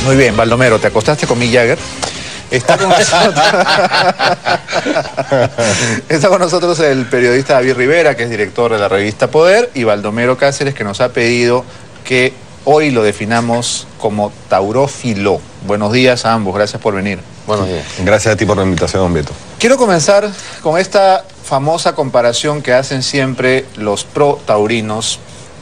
Muy bien, Baldomero, ¿te acostaste con Mick Jagger? Está con nosotros, está con nosotros el periodista David Rivera, que es director de la revista Poder, y Baldomero Cáceres, que nos ha pedido que hoy lo definamos como taurófilo. Buenos días a ambos, gracias por venir. Buenos días. Gracias a ti por la invitación, don Beto. Quiero comenzar con esta famosa comparación que hacen siempre los pro-taurinos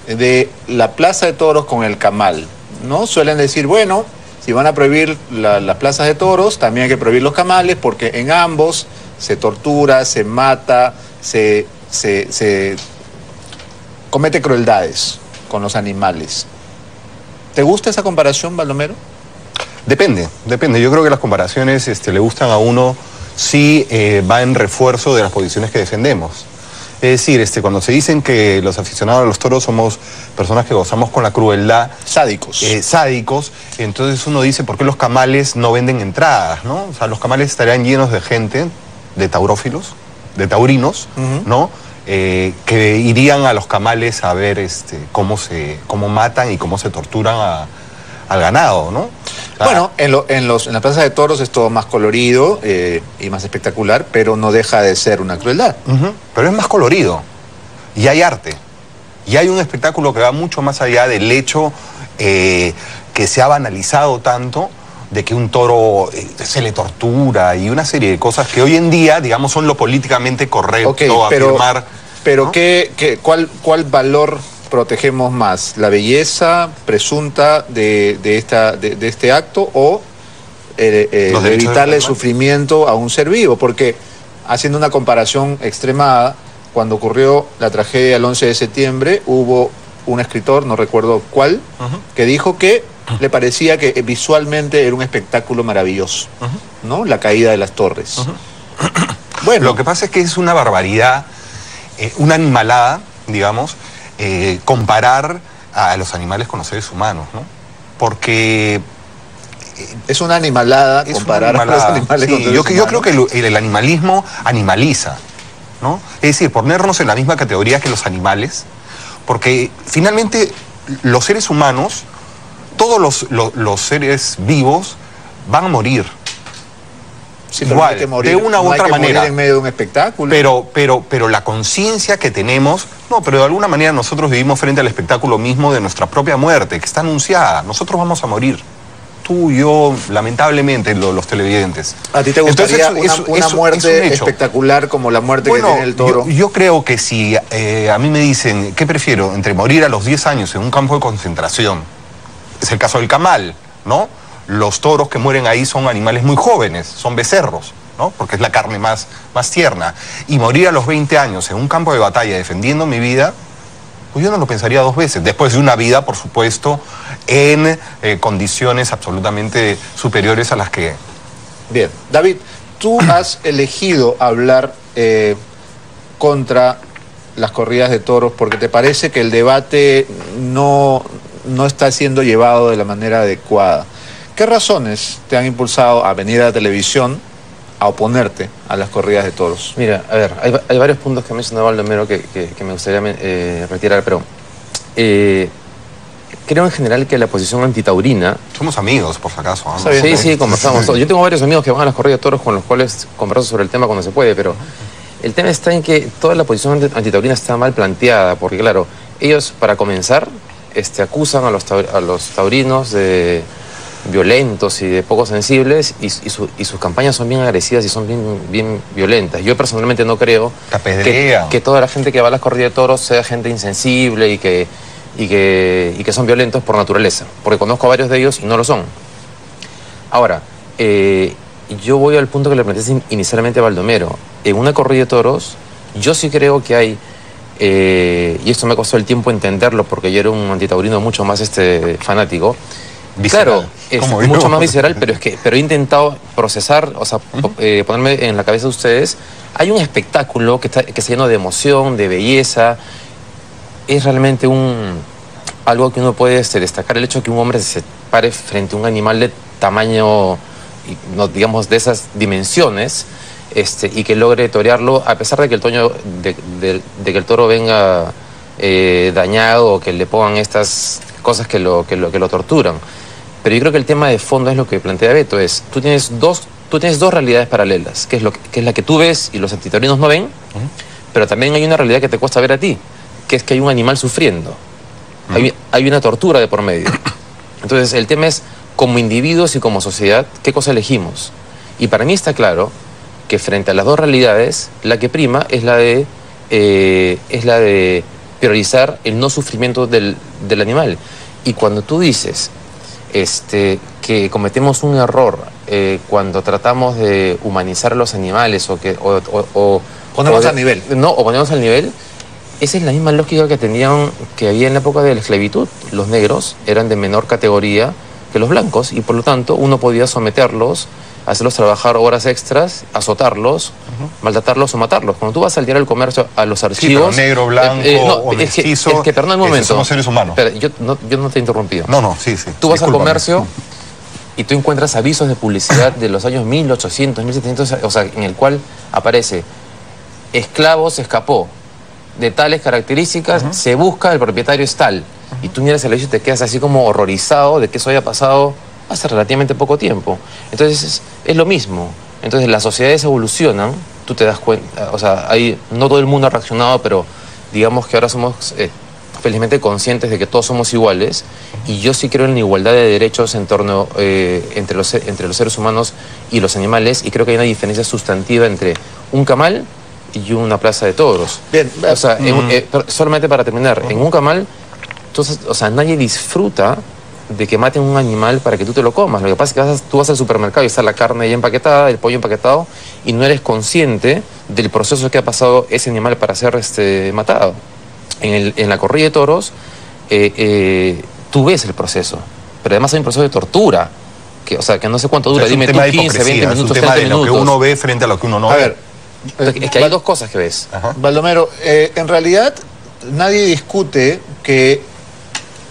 de la Plaza de Toros con el Camal, ¿no? Suelen decir, bueno, si van a prohibir las plazas de toros, también hay que prohibir los camales, porque en ambos se tortura, se mata, se comete crueldades con los animales. ¿Te gusta esa comparación, Baldomero? Depende. Yo creo que las comparaciones le gustan a uno si va en refuerzo de las posiciones que defendemos. Es decir, cuando se dicen que los aficionados a los toros somos personas que gozamos con la crueldad... Sádicos. Sádicos, entonces uno dice, ¿por qué los camales no venden entradas, no? O sea, los camales estarían llenos de gente, de taurófilos, de taurinos, ¿no? Que irían a los camales a ver cómo matan y cómo se torturan al ganado, ¿no? Bueno, en las plazas de toros es todo más colorido y más espectacular, pero no deja de ser una crueldad. Pero es más colorido, y hay arte, y hay un espectáculo que va mucho más allá del hecho que se ha banalizado tanto de que un toro se le tortura y una serie de cosas que hoy en día, digamos, son lo políticamente correcto afirmar. Pero ¿no? ¿cuál valor protegemos más? ¿La belleza presunta de este acto o evitarle sufrimiento a un ser vivo? Porque, haciendo una comparación extremada, cuando ocurrió la tragedia del 11 de septiembre, hubo un escritor, no recuerdo cuál, que dijo que le parecía que visualmente era un espectáculo maravilloso, ¿no? La caída de las torres. Bueno, lo que pasa es que es una barbaridad, una animalada, digamos, comparar a los animales con los seres humanos, ¿no? Porque es una animalada comparar a los animales con seres humanos. Yo creo que el animalismo animaliza, ¿no? Es decir, ponernos en la misma categoría que los animales, porque finalmente los seres humanos, todos los seres vivos van a morir. Sí, pero igual, morir, de una u otra manera. Morir en medio de un espectáculo. Pero la conciencia que tenemos, pero de alguna manera nosotros vivimos frente al espectáculo mismo de nuestra propia muerte, que está anunciada. Nosotros vamos a morir. Tú, yo, lamentablemente, los televidentes. ¿A ti te gustaría una muerte espectacular como la muerte que tiene el toro? Yo creo que si a mí me dicen, ¿qué prefiero? Entre morir a los 10 años en un campo de concentración, es el caso del Camal, ¿no? Los toros que mueren ahí son animales muy jóvenes, son becerros, ¿no? Porque es la carne más tierna. Y morir a los 20 años en un campo de batalla defendiendo mi vida, pues yo no lo pensaría dos veces. Después de una vida, por supuesto, en condiciones absolutamente superiores a las que... Bien. David, tú has elegido hablar contra las corridas de toros porque te parece que el debate no está siendo llevado de la manera adecuada. ¿Qué razones te han impulsado a venir a la televisión a oponerte a las corridas de toros? Mira, a ver, hay varios puntos que ha mencionado Baldomero que me gustaría retirar, pero creo en general que la posición antitaurina... Somos amigos, por si acaso, ¿no? Sí, conversamos. Yo tengo varios amigos que van a las corridas de toros con los cuales converso sobre el tema cuando se puede, pero el tema está en que toda la posición antitaurina está mal planteada, porque claro, ellos, para comenzar, acusan a los taurinos de violentos y de poco sensibles y sus campañas son bien agresivas y son bien violentas. Yo personalmente no creo que toda la gente que va a las corridas de toros sea gente insensible y que son violentos por naturaleza, porque conozco a varios de ellos y no lo son. Ahora, yo voy al punto que le planteé inicialmente a Baldomero. En una corrida de toros, yo sí creo que hay, y esto me costó el tiempo entenderlo porque yo era un antitaurino mucho más fanático. Visceral. Claro, es mucho más visceral, pero he intentado procesar, o sea, ponerme en la cabeza de ustedes. Hay un espectáculo que está lleno de emoción, de belleza. Es realmente algo que uno puede destacar, el hecho de que un hombre se pare frente a un animal de tamaño, no, digamos, de esas dimensiones, y que logre torearlo, a pesar de que el toro venga dañado o que le pongan estas cosas que lo torturan. Pero yo creo que el tema de fondo es lo que plantea Beto, es, tú tienes dos realidades paralelas, que es la que tú ves y los antitaurinos no ven, pero también hay una realidad que te cuesta ver a ti, que es que hay un animal sufriendo. Hay una tortura de por medio. Entonces, el tema es, como individuos y como sociedad, ¿qué cosa elegimos? Y para mí está claro que frente a las dos realidades, la que prima es la de priorizar el no sufrimiento del animal. Y cuando tú dices que cometemos un error cuando tratamos de humanizar a los animales o ponerlos al nivel. No, o ponerlos al nivel, esa es la misma lógica que había en la época de la esclavitud. Los negros eran de menor categoría que los blancos y por lo tanto uno podía someterlos, hacerlos trabajar horas extras, azotarlos, maltratarlos o matarlos. Cuando tú vas al diario del comercio, a los archivos... Sí, pero negro, blanco o mestizo, es que perdón un momento. Somos seres humanos. Pero yo no te he interrumpido. No, sí. Tú vas al comercio y tú encuentras avisos de publicidad de los años 1800, 1700, o sea, en el cual aparece esclavo se escapó de tales características, se busca, el propietario es tal. Y tú miras el aviso y te quedas así como horrorizado de que eso haya pasado hace relativamente poco tiempo. Entonces es lo mismo. Entonces las sociedades evolucionan, tú te das cuenta, o sea, no todo el mundo ha reaccionado, pero digamos que ahora somos felizmente conscientes de que todos somos iguales, y yo sí creo en la igualdad de derechos en torno entre los seres humanos y los animales, y creo que hay una diferencia sustantiva entre un camal y una plaza de toros. Bien, o sea, solamente para terminar, en un camal, entonces, o sea, nadie disfruta de que maten un animal para que tú te lo comas. Lo que pasa es que tú vas al supermercado y está la carne ya empaquetada, el pollo empaquetado, y no eres consciente del proceso que ha pasado ese animal para ser matado. En la corrida de toros, tú ves el proceso, pero además hay un proceso de tortura, que no sé cuánto dura, dime tú, 15, 20 minutos, 30 minutos. Lo que uno ve frente a lo que uno no ve. A ver, es que hay dos cosas que ves. Baldomero, en realidad nadie discute que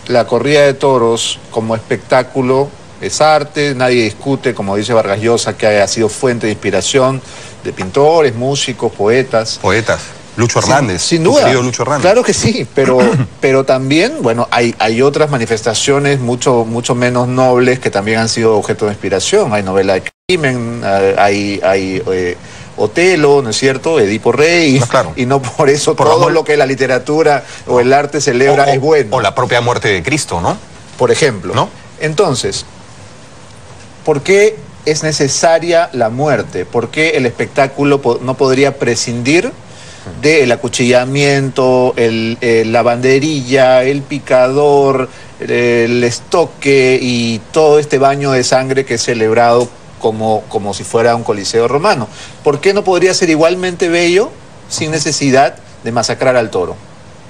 la corrida de toros como espectáculo es arte, nadie discute, como dice Vargas Llosa, que ha sido fuente de inspiración de pintores, músicos, poetas. Lucho Hernández. Sin duda. Lucho Hernández. Claro que sí, pero también, bueno, hay otras manifestaciones mucho menos nobles que también han sido objeto de inspiración. Hay novela de crimen, hay Otelo, ¿no es cierto? Edipo Rey, claro. Y no por eso todo lo que la literatura o el arte celebra es bueno. O la propia muerte de Cristo, ¿no? Por ejemplo. ¿No? Entonces, ¿por qué es necesaria la muerte? ¿Por qué el espectáculo no podría prescindir del acuchillamiento, la banderilla, el picador, el estoque y todo este baño de sangre que es celebrado como si fuera un coliseo romano? ¿Por qué no podría ser igualmente bello sin necesidad de masacrar al toro?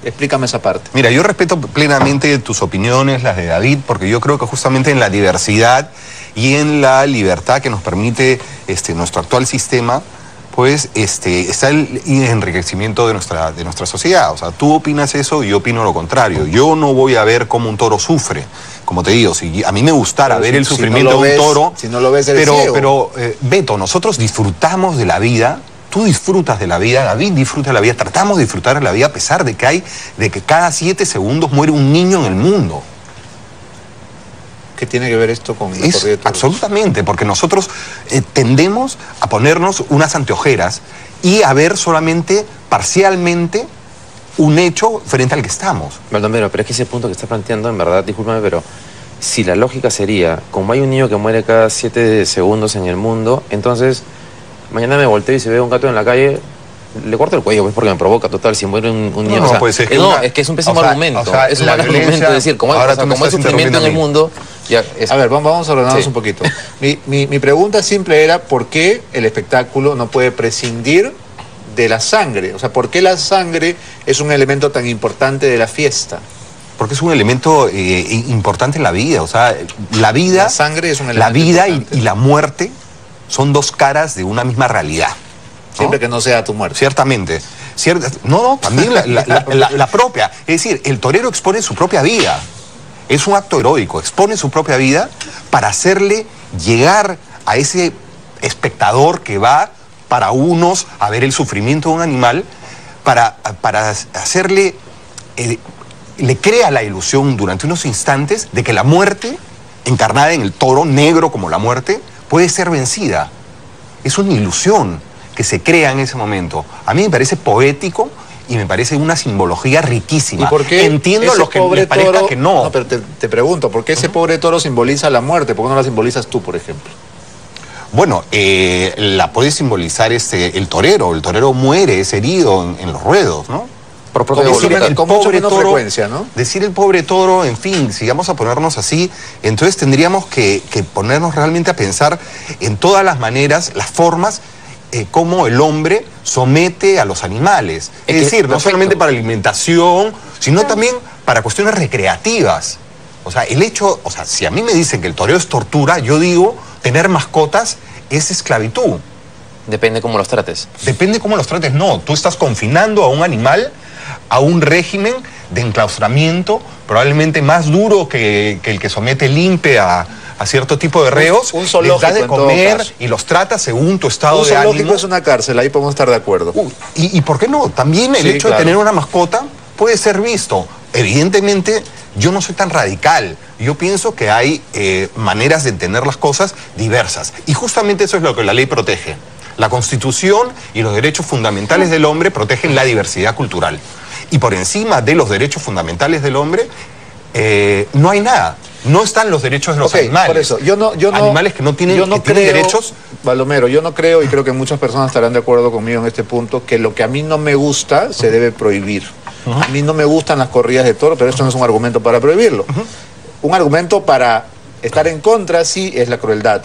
Explícame esa parte. Mira, yo respeto plenamente tus opiniones, las de David, porque yo creo que justamente en la diversidad y en la libertad que nos permite nuestro actual sistema, pues está el enriquecimiento de nuestra sociedad. O sea, tú opinas eso y yo opino lo contrario. Yo no voy a ver cómo un toro sufre. Como te digo, si a mí me gustara ver el sufrimiento de un toro... Si no lo ves, eres ciego. Pero Beto, nosotros disfrutamos de la vida, tú disfrutas de la vida, David disfruta de la vida, tratamos de disfrutar de la vida a pesar de que cada 7 segundos muere un niño en el mundo. ¿Qué tiene que ver esto con la corrida de toros? Absolutamente, porque nosotros tendemos a ponernos unas anteojeras y a ver solamente parcialmente un hecho frente al que estamos. Baldomero, pero es que ese punto que estás planteando, en verdad, discúlpame, pero si la lógica sería, como hay un niño que muere cada 7 segundos en el mundo, entonces mañana me volteo y si veo un gato en la calle, le corto el cuello, pues, porque me provoca, total, si muere un niño. No, pues es que es que es un pésimo argumento. Es un mal argumento decir, como hay sufrimiento en el mundo... A ver, vamos a ordenarnos un poquito. Mi pregunta simple era, ¿por qué el espectáculo no puede prescindir de la sangre? O sea, ¿por qué la sangre es un elemento tan importante de la fiesta? Porque es un elemento importante en la vida. O sea, la sangre es un elemento la vida y la muerte son dos caras de una misma realidad, ¿no? Siempre que no sea tu muerte. Ciertamente. No, también la propia. Es decir, el torero expone su propia vida. Es un acto heroico, expone su propia vida para hacerle llegar a ese espectador que va para unos a ver el sufrimiento de un animal, para hacerle, le crea la ilusión durante unos instantes de que la muerte encarnada en el toro negro como la muerte, puede ser vencida. Es una ilusión que se crea en ese momento. A mí me parece poético y me parece una simbología riquísima. ¿Y por qué entiendo a los que les parezca toro, que no? No, pero te pregunto, ¿por qué ese pobre toro simboliza la muerte? ¿Por qué no la simbolizas tú, por ejemplo? Bueno, la puede simbolizar el torero. El torero muere, es herido en los ruedos, ¿no? Por propia voluntad. Con mucho menos frecuencia, ¿no? Decir el pobre toro, en fin, si vamos a ponernos así, entonces tendríamos que ponernos realmente a pensar en todas las maneras, las formas, cómo el hombre somete a los animales. Es decir, no solamente para alimentación, sino también para cuestiones recreativas. O sea, si a mí me dicen que el toreo es tortura, yo digo, tener mascotas es esclavitud. Depende cómo los trates. Depende cómo los trates, no. Tú estás confinando a un animal a un régimen de enclaustramiento probablemente más duro que el que somete el INPE a cierto tipo de reos. Un zoológico, les da de comer y los trata según tu estado de ánimo. Un zoológico es una cárcel, ahí podemos estar de acuerdo. ¿Y por qué no? También el hecho de tener una mascota puede ser visto. Evidentemente, yo no soy tan radical. Yo pienso que hay maneras de entender las cosas diversas. Y justamente eso es lo que la ley protege. La Constitución y los derechos fundamentales del hombre protegen la diversidad cultural. Y por encima de los derechos fundamentales del hombre, no hay nada. No están los derechos de los animales. Por eso, animales que no tienen, tienen derechos. Baldomero, yo no creo, y creo que muchas personas estarán de acuerdo conmigo en este punto, que lo que a mí no me gusta se debe prohibir. A mí no me gustan las corridas de toros, pero esto no es un argumento para prohibirlo. Un argumento para estar en contra, sí, es la crueldad,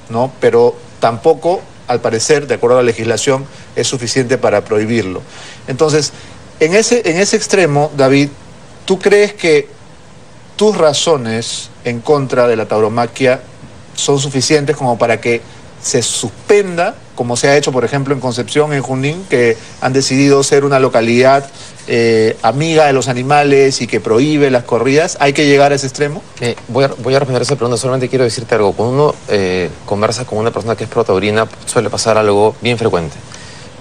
¿no? Pero tampoco, al parecer, de acuerdo a la legislación, es suficiente para prohibirlo. Entonces, en ese extremo, David, ¿tú crees que tus razones en contra de la tauromaquia son suficientes como para que se suspenda, como se ha hecho, por ejemplo, en Concepción, en Junín, que han decidido ser una localidad amiga de los animales y que prohíbe las corridas? ¿Hay que llegar a ese extremo? Voy a responder esa pregunta. Solamente quiero decirte algo. Cuando uno conversa con una persona que es pro-taurina, suele pasar algo bien frecuente,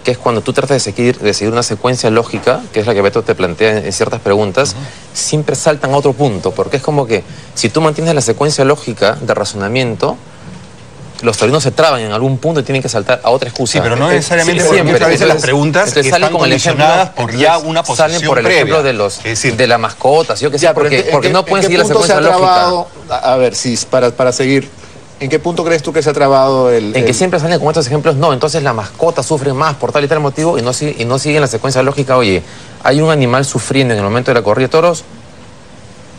que es cuando tú tratas de seguir una secuencia lógica, que es la que Beto te plantea en ciertas preguntas, siempre saltan a otro punto, porque es como que si tú mantienes la secuencia lógica de razonamiento, los taurinos se traban en algún punto y tienen que saltar a otra excusa. Sí, pero no necesariamente, porque muchas veces las preguntas están condicionadas por ya una posición salen por el previa. Ejemplo de las mascotas, yo que sé, porque no pueden seguir la secuencia lógica. A ver, sí, para seguir, ¿en qué punto crees tú que se ha trabado el...? En que siempre salen con estos ejemplos, no, entonces la mascota sufre más por tal y tal motivo y no siguen la secuencia lógica. Oye, hay un animal sufriendo en el momento de la corrida de toros,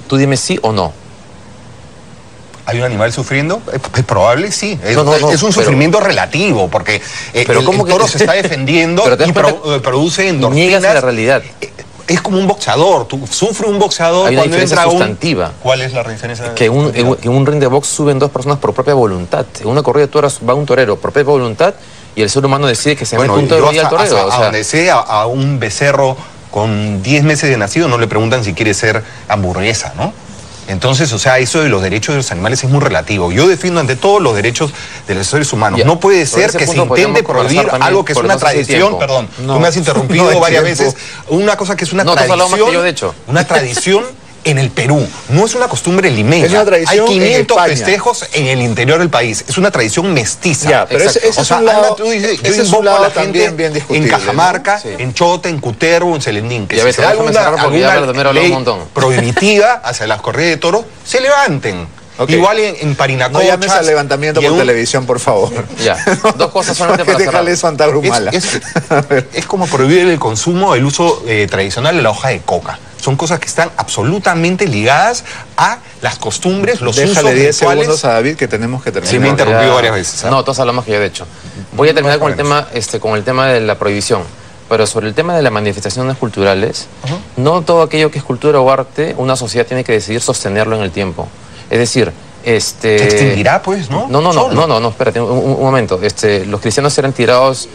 tú dime sí o no. ¿Hay un animal sufriendo? Es probable, sí. Es un sufrimiento relativo, porque el toro se está defendiendo y produce endorfinas. Niegas la realidad. Es como un boxeador. Sufre un boxeador hay cuando entra sustantiva. ¿Cuál es la diferencia? Que en un ring de box suben dos personas por propia voluntad. En una corrida de toros va un torero por propia voluntad y el ser humano decide que se mete un toro y al torero. Donde sea a un becerro con 10 meses de nacido no le preguntan si quiere ser hamburguesa, ¿no? Entonces, o sea, eso de los derechos de los animales es muy relativo. Yo defiendo ante todo los derechos de los seres humanos. No puede ser que se intente prohibir algo que es una tradición. Perdón, tú me has interrumpido varias veces. Una cosa que es una tradición. Una tradición en el Perú. No es una costumbre limeña. Es una tradición. Hay 500 festejos en el interior del país. Es una tradición mestiza. Ya, pero ese es un lado, ese es un lado también bien discutible. En Cajamarca, ¿no? En Chota, en Cutervo, en Celedín. Que si se da alguna ley prohibitiva hacia las corridas de toros, se levanten. Okay. Igual en Parinacochas. No llames al levantamiento por televisión, por favor. Ya, dos cosas solamente para cerrar. Déjale eso a Antagrumala. Es como prohibir el consumo, el uso tradicional de la hoja de coca. Son cosas que están absolutamente ligadas a las costumbres, los usos. Déjale 10 segundos a David que tenemos que terminar. Sí, me he interrumpido varias veces. No, todos hablamos que yo de hecho. Voy a terminar con el tema de la prohibición. Pero sobre el tema de las manifestaciones culturales, no todo aquello que es cultura o arte, una sociedad tiene que decidir sostenerlo en el tiempo. Es decir, ¿se extinguirá, pues, no? No, espérate, un momento. Los cristianos eran tirados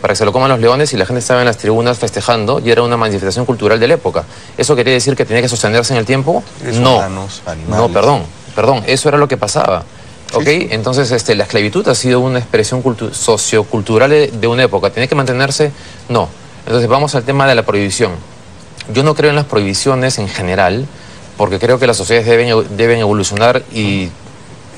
para que se lo coman los leones y la gente estaba en las tribunas festejando y era una manifestación cultural de la época. ¿Eso quería decir que tenía que sostenerse en el tiempo? No, perdón, eso era lo que pasaba. ¿Ok? Sí. Entonces, la esclavitud ha sido una expresión sociocultural de una época. ¿Tiene que mantenerse? No. Entonces, vamos al tema de la prohibición. Yo no creo en las prohibiciones en general, porque creo que las sociedades deben evolucionar y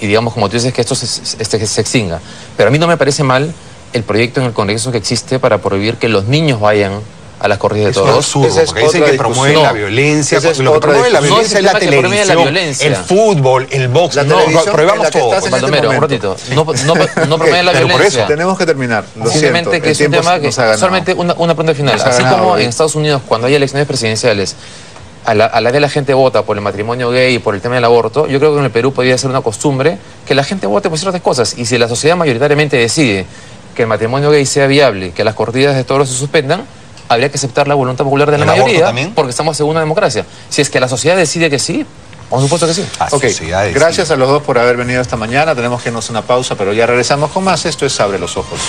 digamos, como tú dices, que esto se extinga. Pero a mí no me parece mal el proyecto en el Congreso que existe para prohibir que los niños vayan a las corridas de toros. Eso es absurdo, porque dicen que promueve la violencia. Lo que promueve la violencia es la televisión, el fútbol, el box. Prohibamos todo. Baldomero, un ratito. No promueve la violencia. Tenemos que terminar. Simplemente que es un tema que... Solamente una pregunta final. Así como en Estados Unidos, cuando hay elecciones presidenciales, a la vez la gente vota por el matrimonio gay y por el tema del aborto, yo creo que en el Perú podría ser una costumbre que la gente vote por ciertas cosas. Y si la sociedad mayoritariamente decide que el matrimonio gay sea viable, que las corridas de toros se suspendan, habría que aceptar la voluntad popular de la mayoría, porque estamos en una democracia. Si es que la sociedad decide que sí, por supuesto que sí. Okay. Gracias a los dos por haber venido esta mañana. Tenemos que irnos a una pausa, pero ya regresamos con más. Esto es Abre los Ojos.